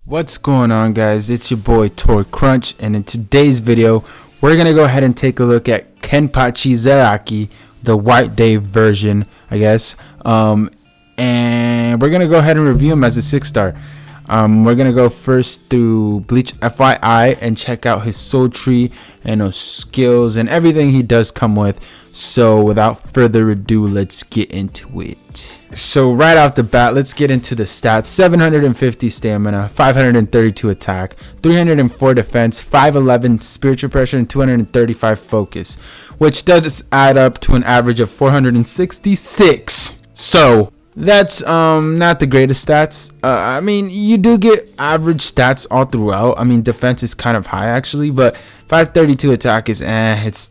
What's going on, guys? It's your boy Toy Crunch, and in today's video we're gonna go ahead and take a look at Kenpachi Zaraki, the White Day version, I guess, and we're gonna go ahead and review him as a 6-star. We're gonna go first through Bleach FYI and check out his soul tree and his skills and everything he does come with. So without further ado, let's get into it. So right off the bat, let's get into the stats. 750 stamina, 532 attack, 304 defense, 511 spiritual pressure, and 235 focus, which does add up to an average of 466. So that's not the greatest stats. I mean, you do get average stats all throughout. I mean, defense is kind of high actually, but 532 attack is it's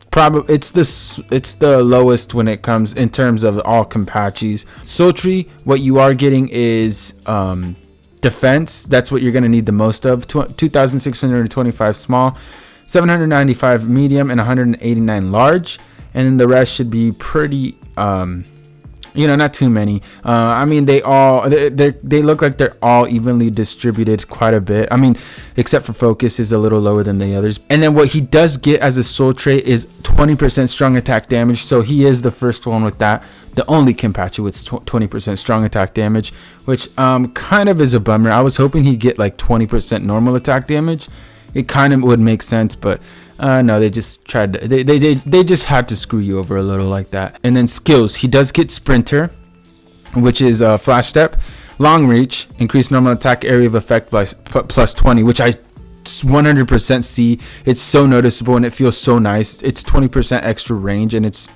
the lowest when it comes in terms of all Kenpachis. Soul tree, what you are getting is defense. That's what you're gonna need the most of. 2,625 small, 795 medium, and 189 large, and then the rest should be pretty not too many. I mean, they look like they're all evenly distributed quite a bit. I mean, except for focus is a little lower than the others. And then what he does get as a soul trait is 20% strong attack damage. So he is the first one with that. The only Kenpachi with 20% strong attack damage, which kind of is a bummer. I was hoping he'd get like 20% normal attack damage. It kind of would make sense, but no, they just tried to, they just had to screw you over a little like that. And then skills, he does get sprinter, which is flash step, long reach, increased normal attack area of effect by plus 20, which I 100% see. It's so noticeable and it feels so nice. It's 20% extra range, and it's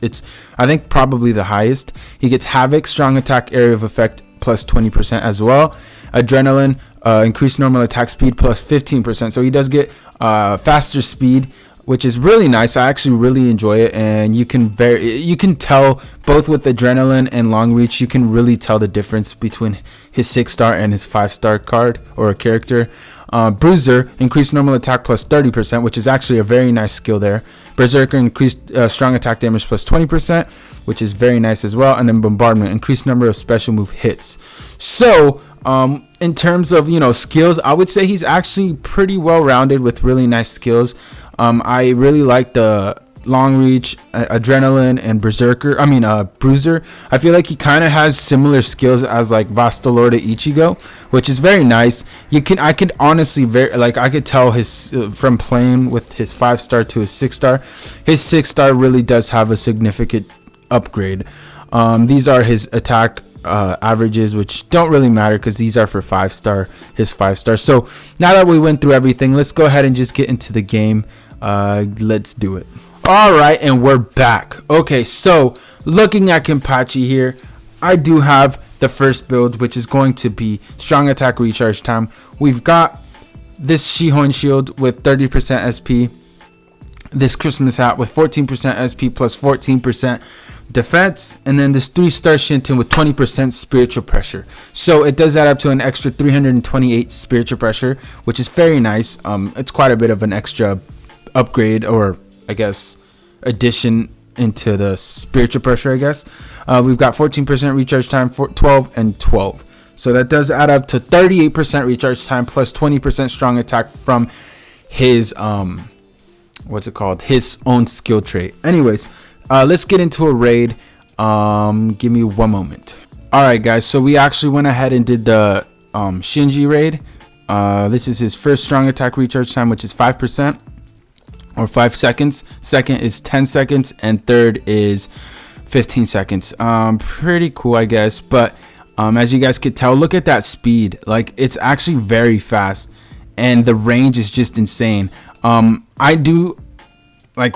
I think probably the highest. He gets havoc, strong attack area of effect plus 20% as well. Adrenaline, increased normal attack speed plus 15%. So he does get faster speed, which is really nice. I actually really enjoy it, and you can tell both with adrenaline and long reach. You can really tell the difference between his 6-star and his 5-star card or character. Bruiser, increased normal attack plus 30%, which is actually a very nice skill there. Berserker, increased strong attack damage plus 20%, which is very nice as well. And then Bombardment, increased number of special move hits. So in terms of skills, I would say he's actually pretty well rounded with really nice skills. I really like the long reach, adrenaline, and bruiser. I feel like he kind of has similar skills as like Vastalord Ichigo, which is very nice. I could honestly I could tell his from playing with his 5-star to his 6-star. His 6-star really does have a significant upgrade. These are his attack averages, which don't really matter because these are for 5-star, his 5-star. So now that we went through everything, let's go ahead and just get into the game. Let's do it. All right, and we're back. Okay, so looking at Kenpachi here, I do have the first build, which is going to be strong attack recharge time. We've got this Shihon shield with 30% SP, this Christmas hat with 14% SP plus 14% defense, and then this 3-star Shinton with 20% spiritual pressure. So it does add up to an extra 328 spiritual pressure, which is very nice. It's quite a bit of an extra upgrade, or I guess addition into the spiritual pressure, I guess. We've got 14% recharge time, 12 and 12. So that does add up to 38% recharge time plus 20% strong attack from his his own skill trait. Anyways, let's get into a raid. Give me one moment. All right, guys, so we actually went ahead and did the Shinji Raid. This is his first strong attack recharge time, which is 5% or 5 seconds. Second is 10 seconds, and third is 15 seconds. Pretty cool, I guess. But as you guys could tell, look at that speed. Like, it's actually very fast, and the range is just insane. I do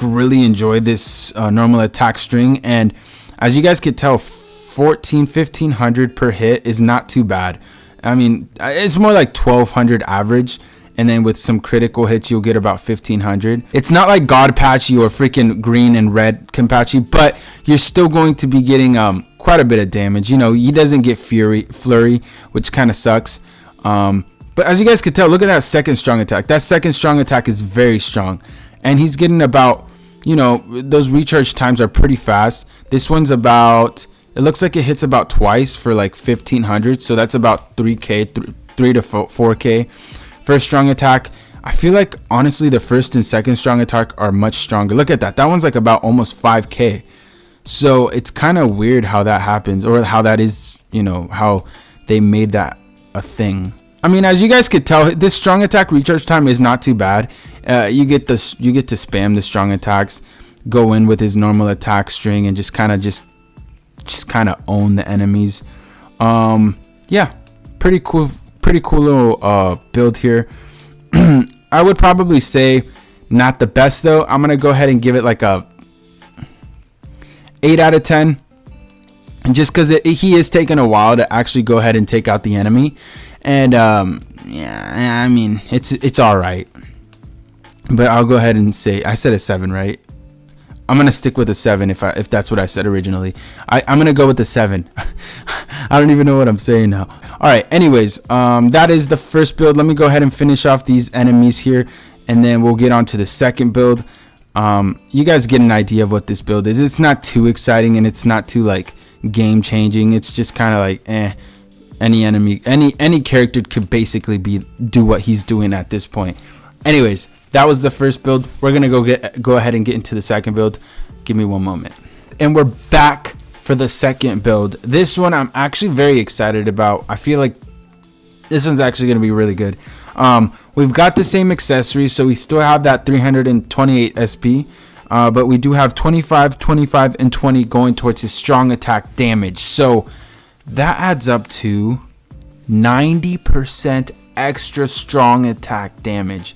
really enjoy this normal attack string, and as you guys could tell, 1500 per hit is not too bad. I mean, it's more like 1200 average, and then with some critical hits you'll get about 1500. It's not like Godpachi or freaking green and red Kenpachi, but you're still going to be getting quite a bit of damage. He doesn't get flurry, which kind of sucks. But as you guys could tell, look at that second strong attack. That second strong attack is very strong, and he's getting about, those recharge times are pretty fast. This one's about, it looks like it hits about twice for like 1500, so that's about 3k, 3 to 4k. First strong attack, I feel like honestly the first and second strong attack are much stronger. Look at that. That one's like about almost 5k. So it's kind of weird how that happens, or how that is, you know, how they made that a thing. I mean, as you guys could tell, this strong attack recharge time is not too bad. You get to spam the strong attacks, go in with his normal attack string, and just kind of own the enemies. Yeah, pretty cool little build here. I would probably say not the best though. I'm gonna go ahead and give it like a 8 out of 10, and just because he is taking a while to actually go ahead and take out the enemy. And yeah, I mean, it's all right, but I'll go ahead and say I said a 7, right? I'm gonna stick with a 7 if that's what I said originally. I'm gonna go with the 7. I don't even know what I'm saying now. All right, anyways, that is the first build. Let me go ahead and finish off these enemies here, and then we'll get on to the second build. You guys get an idea of what this build is. It's not too exciting, and it's not too like game changing. It's just kind of like any enemy, any character could basically do what he's doing at this point. Anyways, that was the first build. We're gonna go ahead and get into the second build. Give me one moment, and we're back for the second build. This one I'm actually very excited about. I feel like this one's actually gonna be really good. We've got the same accessories, so we still have that 328 SP, but we do have 25, 25, and 20 going towards his strong attack damage. So that adds up to 90% extra strong attack damage.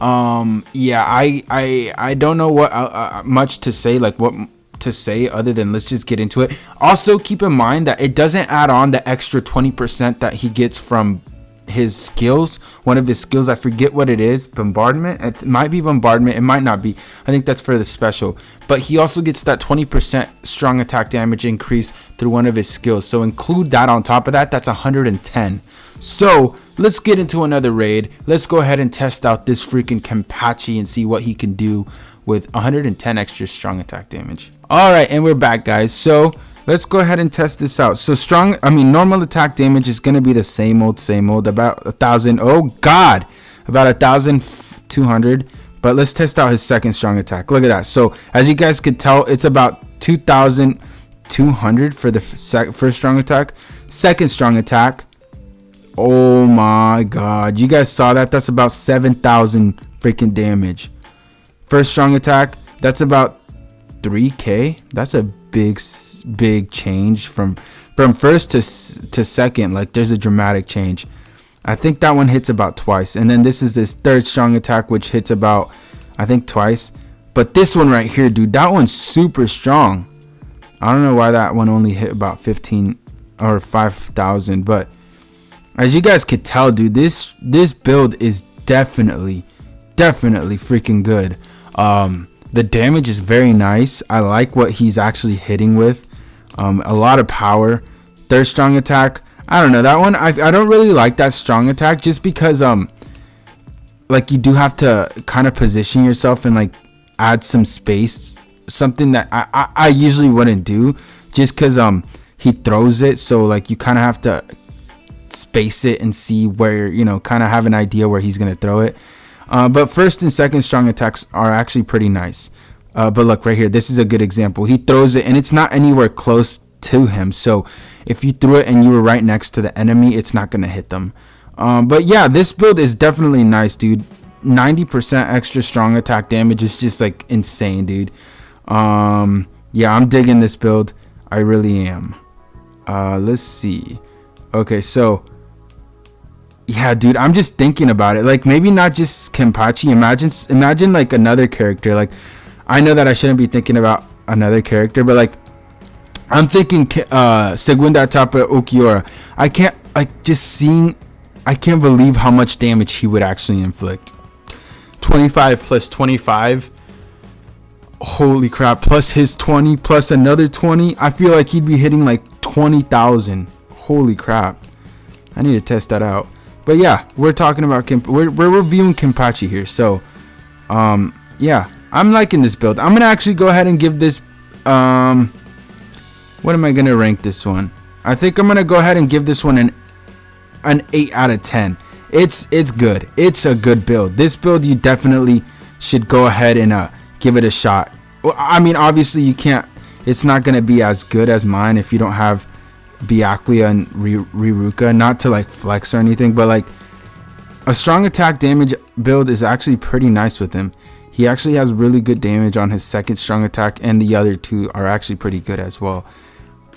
Yeah, I don't know what much to say, like what to say other than let's just get into it. Also keep in mind that it doesn't add on the extra 20% that he gets from his skills. One of his skills, I forget what it is. Bombardment, it might be bombardment, it might not be. I think that's for the special, but he also gets that 20% strong attack damage increase through one of his skills, so include that on top of that. That's 110. So let's get into another raid. Let's go ahead and test out this freaking Kenpachi and see what he can do with 110 extra strong attack damage. All right, and we're back, guys. So let's go ahead and test this out. So normal attack damage is going to be the same old, about 1,000. Oh God, about 1,200. But let's test out his second strong attack. Look at that. So as you guys could tell, it's about 2,200 for the first strong attack. Second strong attack, oh my God, you guys saw that? That's about 7,000 freaking damage. First strong attack, that's about 3k. That's a big change from first to second. Like, there's a dramatic change. I think that one hits about twice, and then this is this third strong attack, which hits about, I think, twice. But this one right here, dude, that one's super strong. I don't know why that one only hit about 15 or 5,000, but as you guys could tell, dude, this build is definitely freaking good. The damage is very nice. I like what he's actually hitting with. A lot of power. Third strong attack, I don't know, that one I don't really like that strong attack, just because like, you do have to kind of position yourself and like add some space, something that I usually wouldn't do, just because he throws it, so like you kind of have to space it and see where, you know, kind of have an idea where he's gonna throw it. But first and second strong attacks are actually pretty nice. But look right here, this is a good example. He throws it and it's not anywhere close to him, so if you threw it and you were right next to the enemy, it's not gonna hit them. But yeah, this build is definitely nice, dude. 90% extra strong attack damage is just like insane, dude. Yeah, I'm digging this build, I really am. Let's see. Okay, so yeah, dude, I'm just thinking about it, like maybe not just Kenpachi. Imagine like another character. Like, I know that I shouldn't be thinking about another character, but like I'm thinking Segunda Etapa Ukiura. I can't believe how much damage he would actually inflict. 25 plus 25, holy crap, plus his 20 plus another 20. I feel like he'd be hitting like 20,000. Holy crap, I need to test that out. But yeah, we're talking about we're reviewing Kenpachi here. So yeah, I'm liking this build. I'm gonna actually go ahead and give this what am I gonna rank this one? I think I'm gonna go ahead and give this one an 8 out of 10. it's good. It's a good build. This build you definitely should go ahead and give it a shot. Well, I mean, obviously you can't, it's not going to be as good as mine if you don't have Byakuya and Riruka, not to like flex or anything, but like a strong attack damage build is actually pretty nice with him. He actually has really good damage on his second strong attack, and the other two are actually pretty good as well.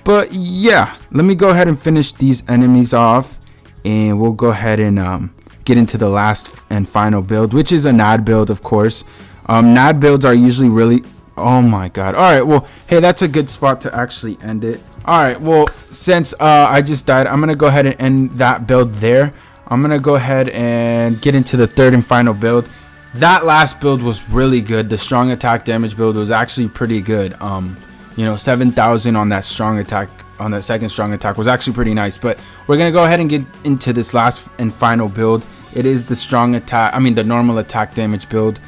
But yeah, let me go ahead and finish these enemies off, and we'll go ahead and get into the last and final build, which is a NAD build, of course. NAD builds are usually really, oh my god. All right, well, hey, that's a good spot to actually end it. All right, well, since I just died, I'm gonna go ahead and end that build there. I'm gonna go ahead and get into the third and final build. That last build was really good. The strong attack damage build was actually pretty good. You know, 7,000 on that strong attack, on that second strong attack was actually pretty nice. But we're gonna go ahead and get into this last and final build. It is the strong attack, I mean the normal attack damage build.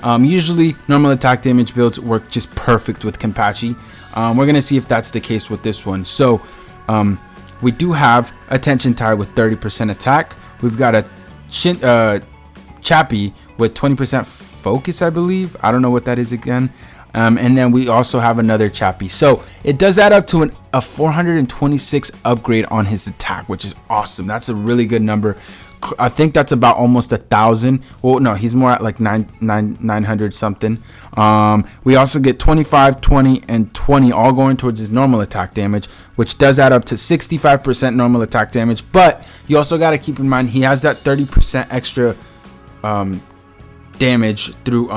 Usually normal attack damage builds work just perfect with Kenpachi. We're gonna see if that's the case with this one. So we do have a tension tie with 30% attack. We've got a Chappie with 20% focus, I believe. I don't know what that is again. And then we also have another Chappie. So it does add up to a 426 upgrade on his attack, which is awesome. That's a really good number. I think that's about almost 1,000. Well, no, he's more at like 900 something. We also get 25, 20, and 20 all going towards his normal attack damage, which does add up to 65% normal attack damage. But you also got to keep in mind he has that 30% extra damage through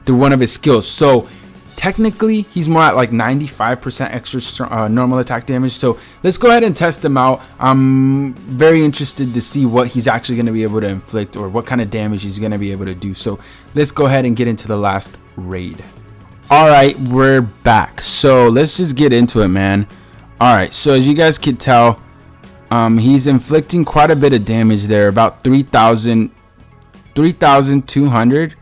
through one of his skills. So technically he's more at like 95% extra normal attack damage. So let's go ahead and test him out. I'm very interested to see what he's actually going to be able to inflict, or what kind of damage he's going to be able to do. So let's go ahead and get into the last raid. All right, we're back. So let's just get into it, man. All right, so as you guys can tell, he's inflicting quite a bit of damage there, about 3,200.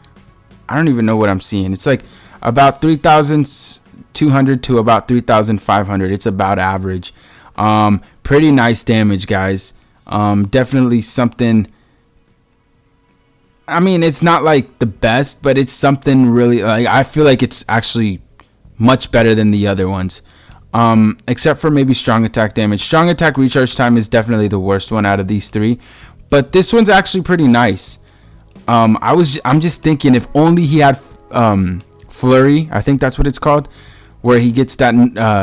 I don't even know what I'm seeing. It's like about 3,200 to about 3,500. It's about average. Pretty nice damage, guys. Definitely something. I mean, it's not like the best, but it's something really, like, I feel like it's actually much better than the other ones. Except for maybe strong attack damage. Strong attack recharge time is definitely the worst one out of these three, but this one's actually pretty nice. I'm just thinking, if only he had flurry, I think that's what it's called, where he gets that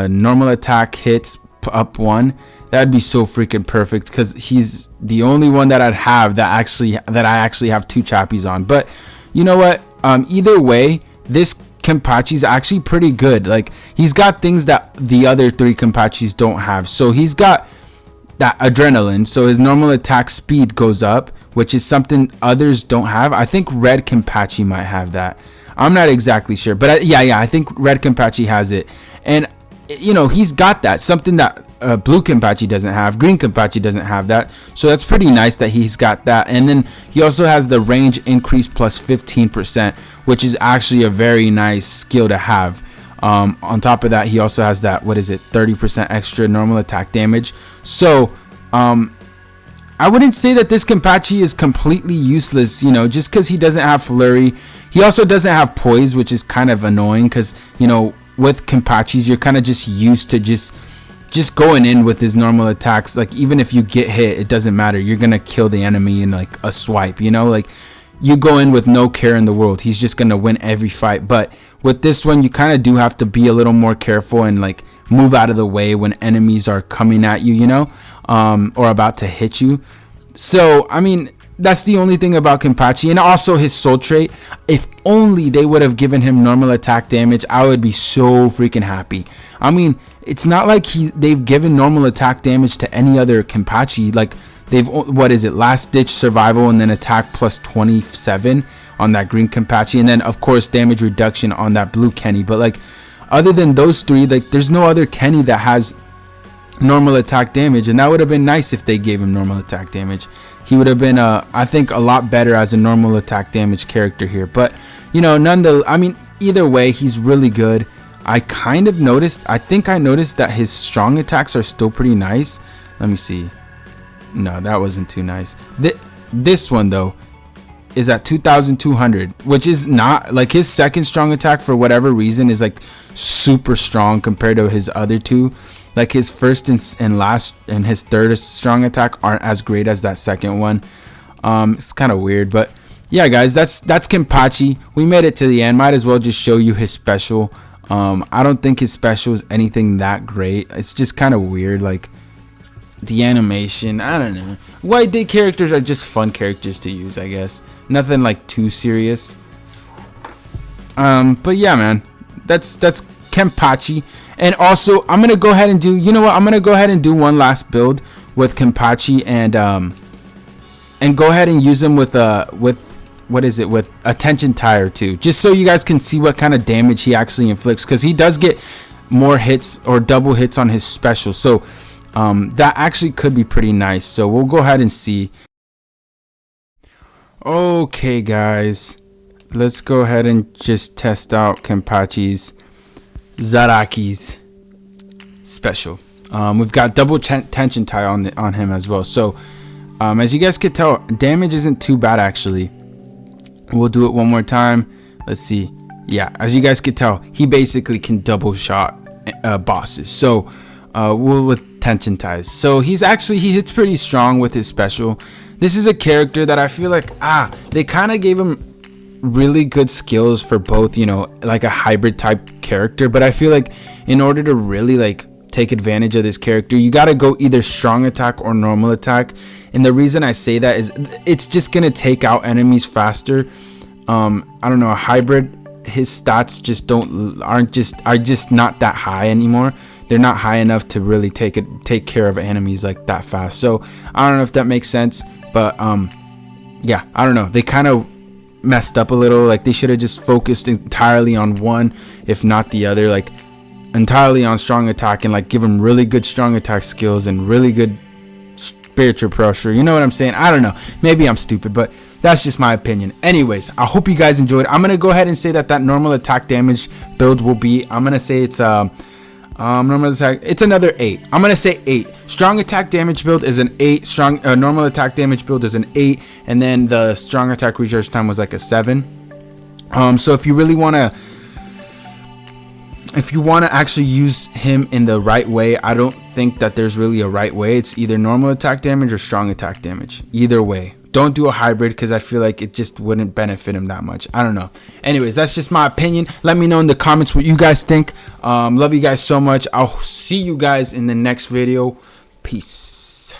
normal attack hits up one. That'd be so freaking perfect, because he's the only one that I'd have that I actually have two Chappies on. But you know what? Either way, this Kenpachi's actually pretty good. Like, he's got things that the other three Kenpachis don't have. So he's got that adrenaline, so his normal attack speed goes up, which is something others don't have. I think Red Kenpachi might have that. I'm not exactly sure, but yeah, I think Red Kenpachi has it. And you know, he's got that, something that Blue Kenpachi doesn't have. Green Kenpachi doesn't have that. So that's pretty nice that he's got that. And then he also has the range increase plus 15%, which is actually a very nice skill to have. On top of that, he also has that, 30% extra normal attack damage. So I wouldn't say that this Kenpachi is completely useless, you know, just because he doesn't have flurry. He also doesn't have poise, which is kind of annoying, because, you know, with Kenpachis, you're kind of just used to just going in with his normal attacks. Like, even if you get hit, it doesn't matter. You're gonna kill the enemy in like a swipe, you know, like you go in with no care in the world. He's just gonna win every fight. But with this one, you kind of do have to be a little more careful and like move out of the way when enemies are coming at you, you know, or about to hit you. So I mean, that's the only thing about Kenpachi. And also his soul trait, if only they would have given him normal attack damage, I would be so freaking happy. I mean, it's not like they've given normal attack damage to any other Kenpachi. Like, they've, last ditch survival and then attack plus 27 on that green Kenpachi, and then of course damage reduction on that blue Kenny. But like, other than those three, like, there's no other Kenny that has normal attack damage, and that would have been nice if they gave him normal attack damage. He would have been I think a lot better as a normal attack damage character here. But you know, I mean, either way, he's really good. I think I noticed that his strong attacks are still pretty nice. Let me see. No, that wasn't too nice. This one though is at 2200, which is not like his second strong attack for whatever reason is like super strong compared to his other two. Like his first and last and his third strong attack aren't as great as that second one. It's kind of weird, but yeah, guys, that's Kenpachi. We made it to the end. Might as well just show you his special. I don't think his special is anything that great. It's just kind of weird, like the animation. I don't know. White Day characters are just fun characters to use, I guess. Nothing like too serious. But yeah, man, that's Kenpachi. And also, I'm gonna go ahead and do. You know what? I'm gonna go ahead and do one last build with Kenpachi and go ahead and use him with what is it, with Attention Tire too, just so you guys can see what kind of damage he actually inflicts, because he does get more hits or double hits on his special. So that actually could be pretty nice. So we'll go ahead and see. Okay, guys, let's go ahead and just test out Kenpachi's Zaraki's special. We've got double tension tie on him as well. So as you guys can tell, damage isn't too bad actually. We'll do it one more time. Let's see. Yeah, as you guys can tell, he basically can double shot bosses. So with tension ties. So he hits pretty strong with his special. This is a character that I feel like they kind of gave him really good skills for both, you know, like a hybrid type character. But I feel like in order to really like take advantage of this character, you got to go either strong attack or normal attack. And the reason I say that is it's just gonna take out enemies faster. I don't know, a hybrid, his stats just are just not that high anymore. They're not high enough to really take care of enemies like that fast. So I don't know if that makes sense, but yeah, I don't know, they kind of messed up a little. Like they should have just focused entirely on one, if not the other, like entirely on strong attack, and like give him really good strong attack skills and really good spiritual pressure. You know what I'm saying? I don't know, maybe I'm stupid, but that's just my opinion. Anyways, I hope you guys enjoyed. I'm gonna go ahead and say that normal attack damage build will be, I'm gonna say it's normal attack, it's another 8. I'm gonna say 8. Strong attack damage build is an 8. Strong normal attack damage build is an 8, and then the strong attack recharge time was like a 7. So if you really want to actually use him in the right way, I don't think that there's really a right way. It's either normal attack damage or strong attack damage. Either way, don't do a hybrid, because I feel like it just wouldn't benefit him that much. I don't know. Anyways, that's just my opinion. Let me know in the comments what you guys think. Love you guys so much. I'll see you guys in the next video. Peace.